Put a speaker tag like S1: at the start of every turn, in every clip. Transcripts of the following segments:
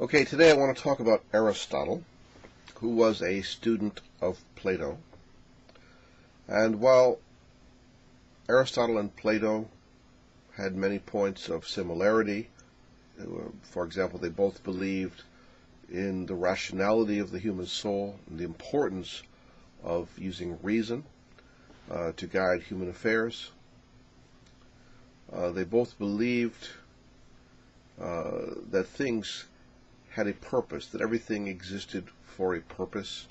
S1: Okay, today I want to talk about Aristotle, who was a student of Plato. And while Aristotle and Plato had many points of similarity, for example, they both believed in the rationality of the human soul and the importance of using reason to guide human affairs. They both believed that things had a purpose, that everything existed for a purpose,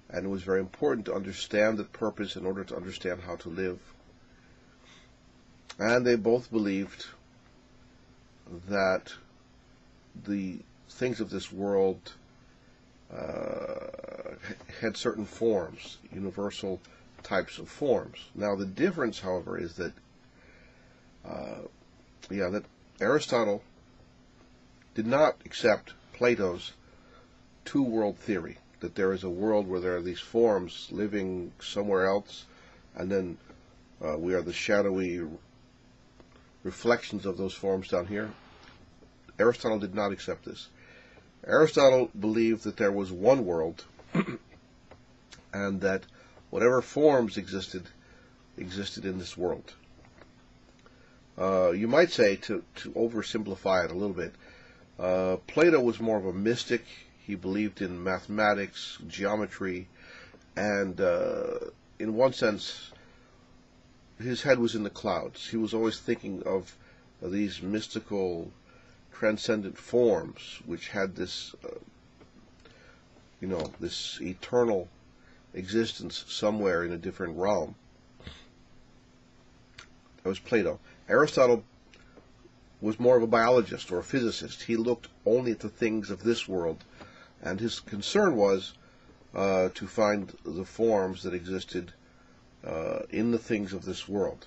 S1: and it was very important to understand that purpose in order to understand how to live. And they both believed that the things of this world had certain forms, universal types of forms. Now the difference, however, is that that Aristotle did not accept Plato's two-world theory, that there is a world where there are these forms living somewhere else, and then we are the shadowy reflections of those forms down here. Aristotle did not accept this. Aristotle believed that there was one world, and that whatever forms existed in this world. You might say, to oversimplify it a little bit, Plato was more of a mystic. He believed in mathematics, geometry, and in one sense, his head was in the clouds. He was always thinking of these mystical, transcendent forms which had this, this eternal existence somewhere in a different realm. That was Plato. Aristotle was more of a biologist or a physicist. He looked only at the things of this world, and his concern was to find the forms that existed in the things of this world.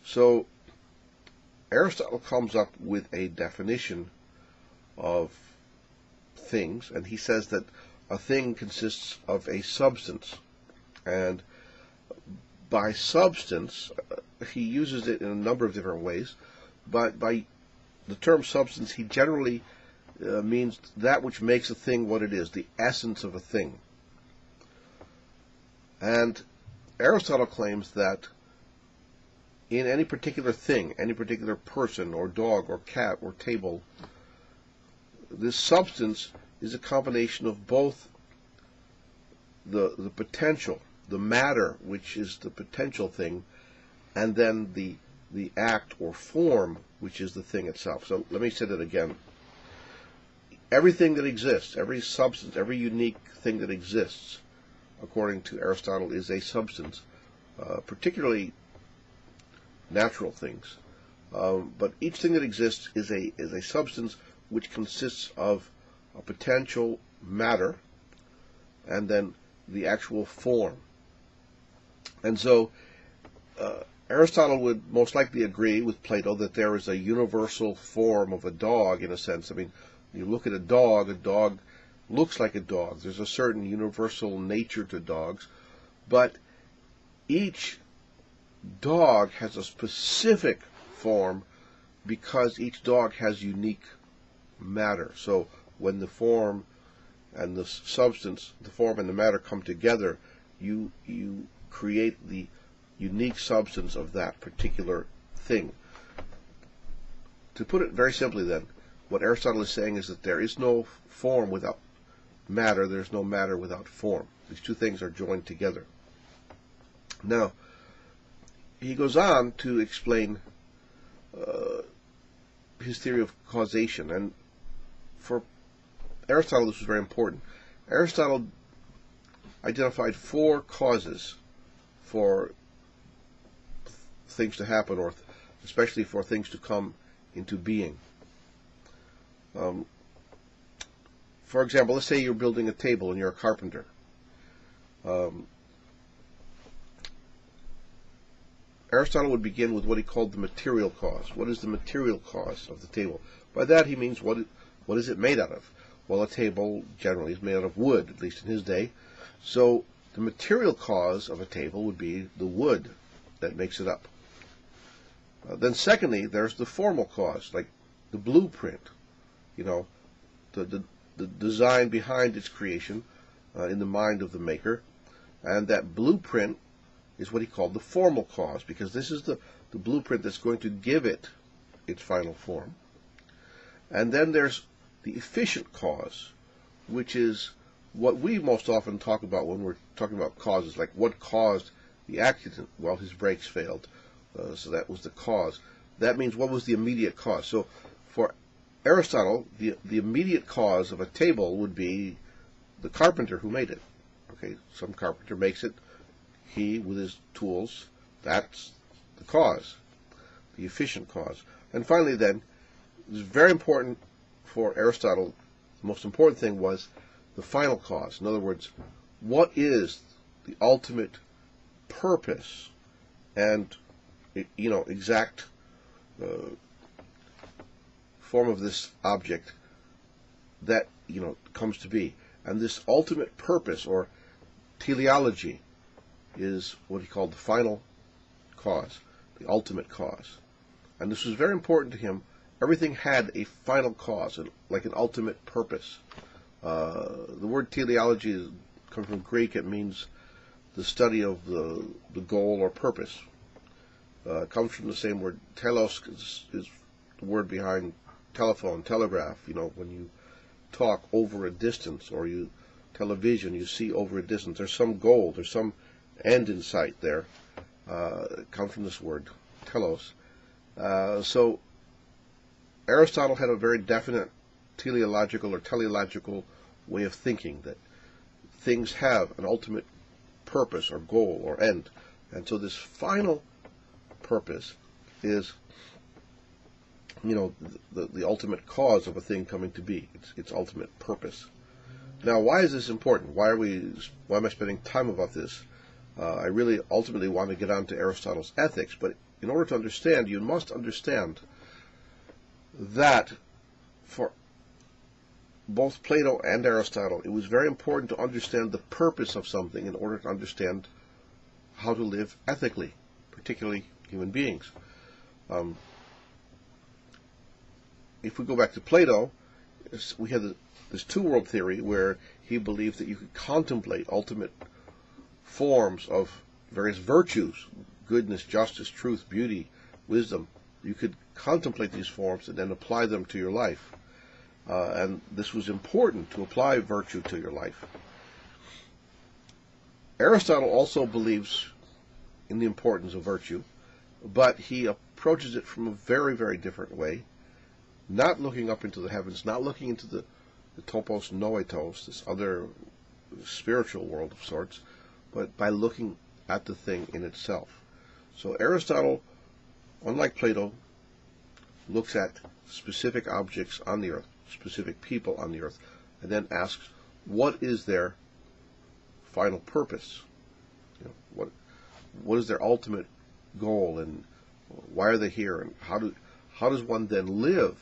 S1: So Aristotle comes up with a definition of things, and he says that a thing consists of a substance, and by substance he uses it in a number of different ways. But by the term substance, he generally means that which makes a thing what it is, the essence of a thing. And Aristotle claims that in any particular thing, any particular person or dog or cat or table, this substance is a combination of both the potential, the matter, which is the potential thing, and then the act or form, which is the thing itself. So let me say that again. Everything that exists, every substance, every unique thing that exists, according to Aristotle, is a substance, particularly natural things. But each thing that exists is a substance which consists of a potential matter and then the actual form. And so Aristotle would most likely agree with Plato that there is a universal form of a dog, in a sense. I mean, you look at a dog looks like a dog. There's a certain universal nature to dogs, but each dog has a specific form because each dog has unique matter. So when the form and the substance, the form and the matter come together, you create the unique substance of that particular thing. To put it very simply then, what Aristotle is saying is that there is no form without matter, there's no matter without form. These two things are joined together. Now, he goes on to explain his theory of causation, and for Aristotle this was very important. Aristotle identified 4 causes for things to happen, or especially for things to come into being. For example, let's say you're building a table and you're a carpenter. Aristotle would begin with what he called the material cause. What is the material cause of the table? By that he means what is it made out of? Well, a table generally is made out of wood, at least in his day. So the material cause of a table would be the wood that makes it up. Then secondly, there's the formal cause, like the blueprint. the design behind its creation in the mind of the maker, and that blueprint is what he called the formal cause, because this is the blueprint that's going to give it its final form. And then there's the efficient cause, which is what we most often talk about when we're talking about causes, like what caused the accident. Well, his brakes failed, so that was the cause. That means what was the immediate cause. So for Aristotle, the immediate cause of a table would be the carpenter who made it. Okay, some carpenter makes it, he with his tools, that's the cause, the efficient cause. And finally then, it's very important for Aristotle, the most important thing was the final cause. In other words, what is the ultimate purpose and, exact form of this object that, comes to be. And this ultimate purpose, or teleology, is what he called the final cause, the ultimate cause. And this was very important to him. Everything had a final cause, like an ultimate purpose. The word teleology comes from Greek. It means the study of the goal or purpose. It comes from the same word. Telos is the word behind telephone, telegraph. When you talk over a distance, or you television, you see over a distance. There's some goal, there's some end in sight there. It comes from this word, telos. So Aristotle had a very definite teleological way of thinking, that things have an ultimate purpose or goal or end. And so this final purpose is, the ultimate cause of a thing coming to be, its ultimate purpose. Now, why is this important? Why am I spending time about this? I really ultimately want to get on to Aristotle's ethics, but in order to understand, you must understand that for both Plato and Aristotle, it was very important to understand the purpose of something in order to understand how to live ethically, particularly human beings. If we go back to Plato, we had this two-world theory where he believed that you could contemplate ultimate forms of various virtues, goodness, justice, truth, beauty, wisdom. You could contemplate these forms and then apply them to your life. And this was important, to apply virtue to your life. Aristotle also believes in the importance of virtue, but he approaches it from a very, very different way, not looking up into the heavens, not looking into the topos noetos, this other spiritual world of sorts, but by looking at the thing in itself. So Aristotle, unlike Plato, looks at specific objects on the earth, specific people on the earth, and then asks, what is their final purpose? What is their ultimate goal, and why are they here, and how does one then live,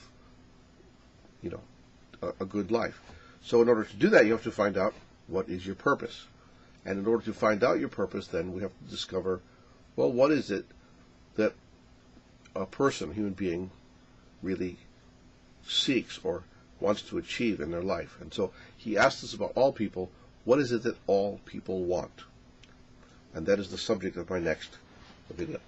S1: a good life? So in order to do that, you have to find out what is your purpose. And in order to find out your purpose, then we have to discover, well, what is it that a person, human being, really seeks or wants to achieve in their life. And so he asks us about all people, what is it that all people want? And that is the subject of my next video.